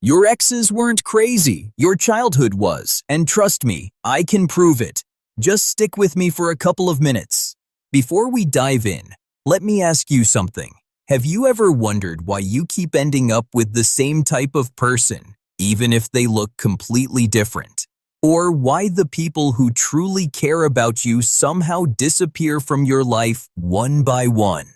Your exes weren't crazy, your childhood was, and trust me, I can prove it. Just stick with me for a couple of minutes. Before we dive in, let me ask you something. Have you ever wondered why you keep ending up with the same type of person, even if they look completely different? Or why the people who truly care about you somehow disappear from your life one by one?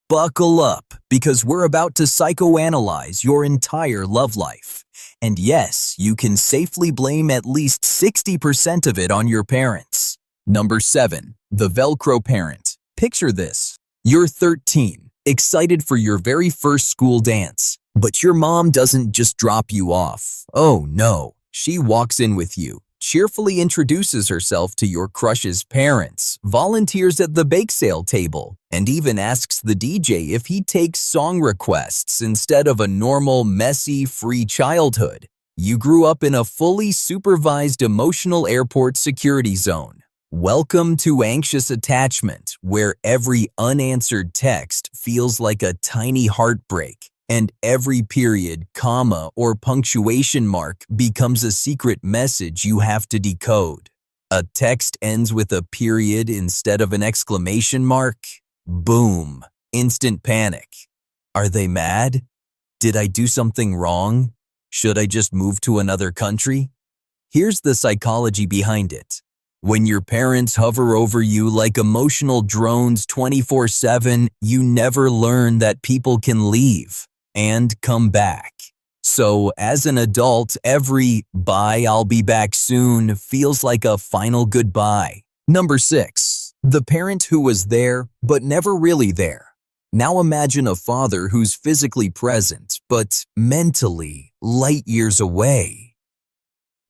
Buckle up, because we're about to psychoanalyze your entire love life. And yes, you can safely blame at least 60% of it on your parents. Number 7. The Velcro parent. Picture this. You're 13, excited for your very first school dance. But your mom doesn't just drop you off. Oh no, she walks in with you, cheerfully introduces herself to your crush's parents, volunteers at the bake sale table, and even asks the DJ if he takes song requests instead of a normal, messy, free childhood. You grew up in a fully supervised emotional airport security zone. Welcome to anxious attachment, where every unanswered text feels like a tiny heartbreak, and every period, comma, or punctuation mark becomes a secret message you have to decode. A text ends with a period instead of an exclamation mark. Boom. Instant panic. Are they mad? Did I do something wrong? Should I just move to another country? Here's the psychology behind it. When your parents hover over you like emotional drones 24/7, you never learn that people can leave and come back. So as an adult, every "bye, I'll be back soon" feels like a final goodbye. Number 6. The parent who was there, but never really there. Now imagine a father who's physically present, but mentally light years away.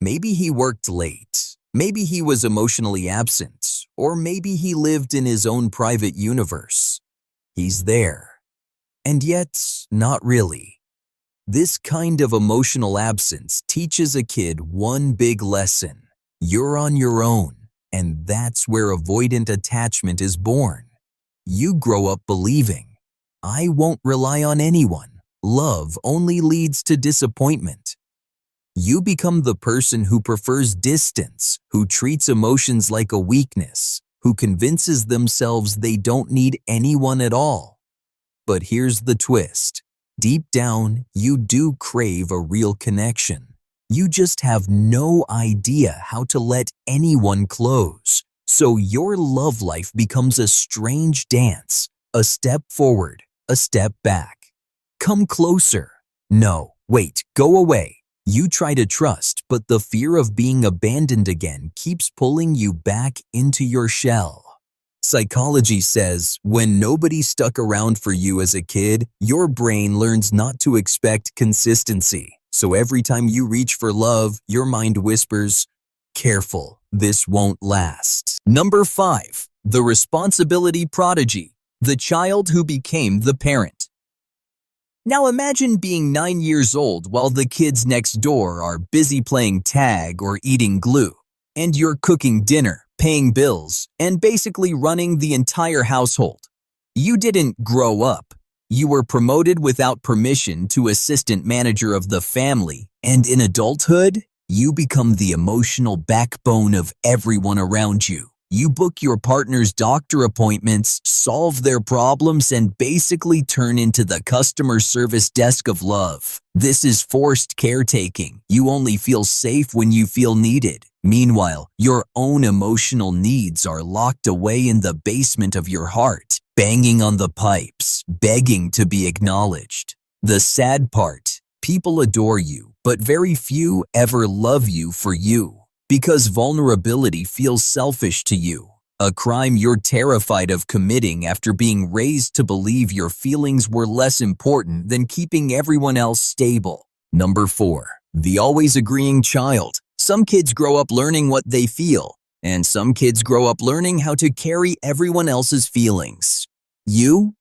Maybe he worked late. Maybe he was emotionally absent, or maybe he lived in his own private universe. He's there, and yet not really. This kind of emotional absence teaches a kid one big lesson. You're on your own, and that's where avoidant attachment is born. You grow up believing, I won't rely on anyone. Love only leads to disappointment. You become the person who prefers distance, who treats emotions like a weakness, who convinces themselves they don't need anyone at all. But here's the twist. Deep down, you do crave a real connection. You just have no idea how to let anyone close. So your love life becomes a strange dance, a step forward, a step back. Come closer. No, wait, go away. You try to trust, but the fear of being abandoned again keeps pulling you back into your shell. Psychology says when nobody stuck around for you as a kid, your brain learns not to expect consistency. So every time you reach for love, your mind whispers, careful, this won't last. Number 5. The responsibility prodigy. The child who became the parent. Now imagine being 9 years old while the kids next door are busy playing tag or eating glue, and you're cooking dinner, paying bills, and basically running the entire household. You didn't grow up. You were promoted without permission to assistant manager of the family, and in adulthood, you become the emotional backbone of everyone around you. You book your partner's doctor appointments, solve their problems, and basically turn into the customer service desk of love. This is forced caretaking. You only feel safe when you feel needed. Meanwhile, your own emotional needs are locked away in the basement of your heart, banging on the pipes, begging to be acknowledged. The sad part, people adore you, but very few ever love you for you. Because vulnerability feels selfish to you, a crime you're terrified of committing after being raised to believe your feelings were less important than keeping everyone else stable. Number 4. The always agreeing child. Some kids grow up learning what they feel, and some kids grow up learning how to carry everyone else's feelings. You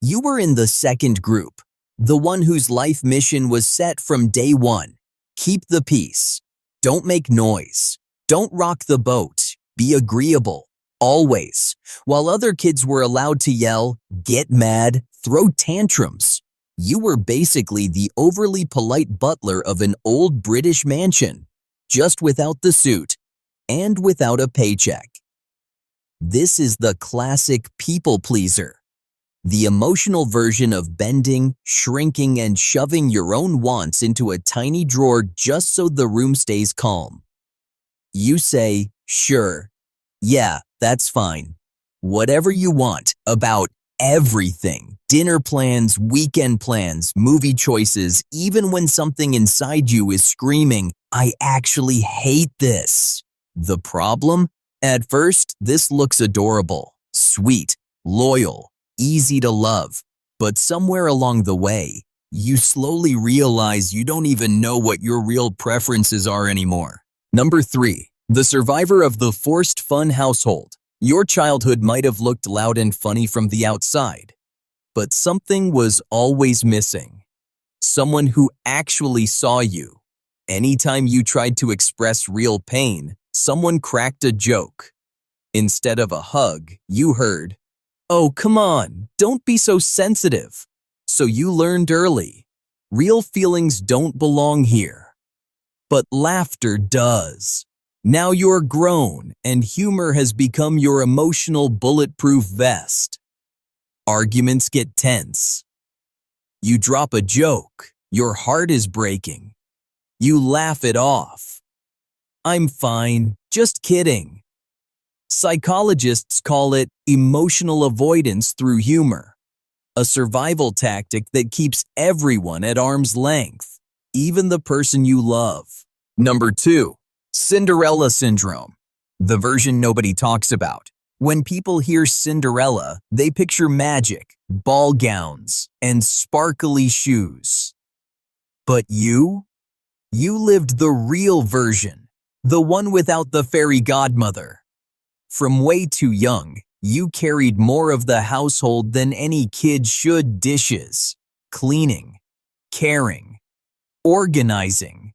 were in the second group, the one whose life mission was set from day one. Keep the peace. Don't make noise. Don't rock the boat. Be agreeable. Always. While other kids were allowed to yell, get mad, throw tantrums, You were basically the overly polite butler of an old British mansion, just without the suit and without a paycheck. This is the classic people pleaser, the emotional version of bending, shrinking, and shoving your own wants into a tiny drawer just so the room stays calm. You say, sure, yeah, that's fine. Whatever you want about everything. Dinner plans, weekend plans, movie choices, even when something inside you is screaming, I actually hate this. The problem? At first, this looks adorable, sweet, loyal, easy to love. But somewhere along the way, you slowly realize you don't even know what your real preferences are anymore. Number 3. The survivor of the forced fun household. Your childhood might have looked loud and funny from the outside, but something was always missing. Someone who actually saw you. Anytime you tried to express real pain, someone cracked a joke. Instead of a hug, you heard, "Oh, come on, don't be so sensitive." So you learned early. Real feelings don't belong here. But laughter does. Now you're grown, and humor has become your emotional bulletproof vest. Arguments get tense. You drop a joke, your heart is breaking. You laugh it off. I'm fine, just kidding. Psychologists call it emotional avoidance through humor, a survival tactic that keeps everyone at arm's length, even the person you love. Number 2. Cinderella syndrome, the version nobody talks about. When people hear Cinderella, they picture magic, ball gowns, and sparkly shoes. But you lived the real version, the one without the fairy godmother. From way too young, you carried more of the household than any kid should: dishes, cleaning, caring, organizing.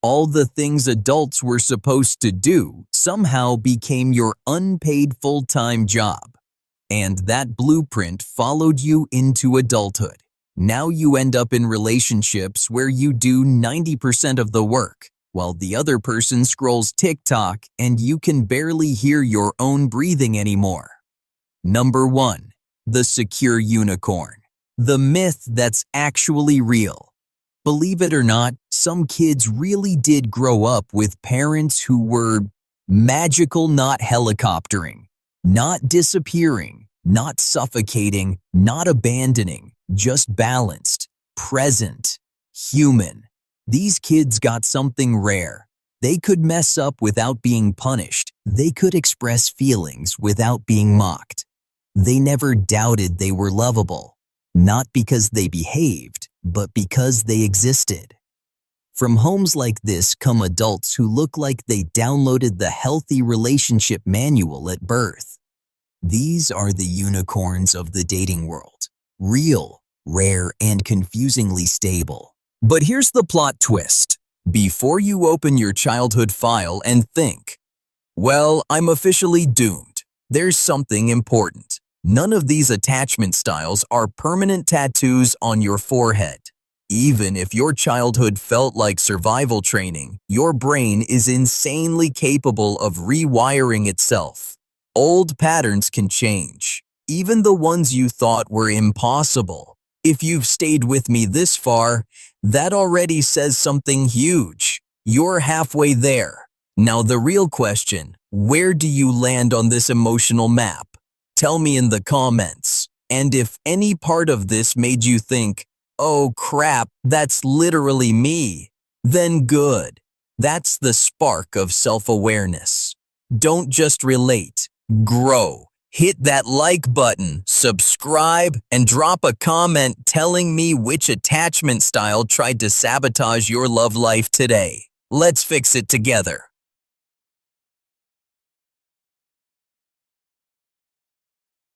All the things adults were supposed to do somehow became your unpaid full-time job. And that blueprint followed you into adulthood. Now you end up in relationships where you do 90% of the work, while the other person scrolls TikTok and you can barely hear your own breathing anymore. Number 1. The secure unicorn. The myth that's actually real. Believe it or not, some kids really did grow up with parents who were magical, not helicoptering, not disappearing, not suffocating, not abandoning, just balanced, present, human. These kids got something rare. They could mess up without being punished. They could express feelings without being mocked. They never doubted they were lovable, not because they behaved, but because they existed. From homes like this come adults who look like they downloaded the healthy relationship manual at birth. These are the unicorns of the dating world. Real, rare, and confusingly stable. But here's the plot twist. Before you open your childhood file and think, well, I'm officially doomed, there's something important. None of these attachment styles are permanent tattoos on your forehead. Even if your childhood felt like survival training, your brain is insanely capable of rewiring itself. Old patterns can change, even the ones you thought were impossible. If you've stayed with me this far, that already says something huge. You're halfway there. Now the real question, where do you land on this emotional map? Tell me in the comments. And if any part of this made you think, oh crap, that's literally me, then good. That's the spark of self-awareness. Don't just relate, grow. Hit that like button, subscribe, and drop a comment telling me which attachment style tried to sabotage your love life today. Let's fix it together.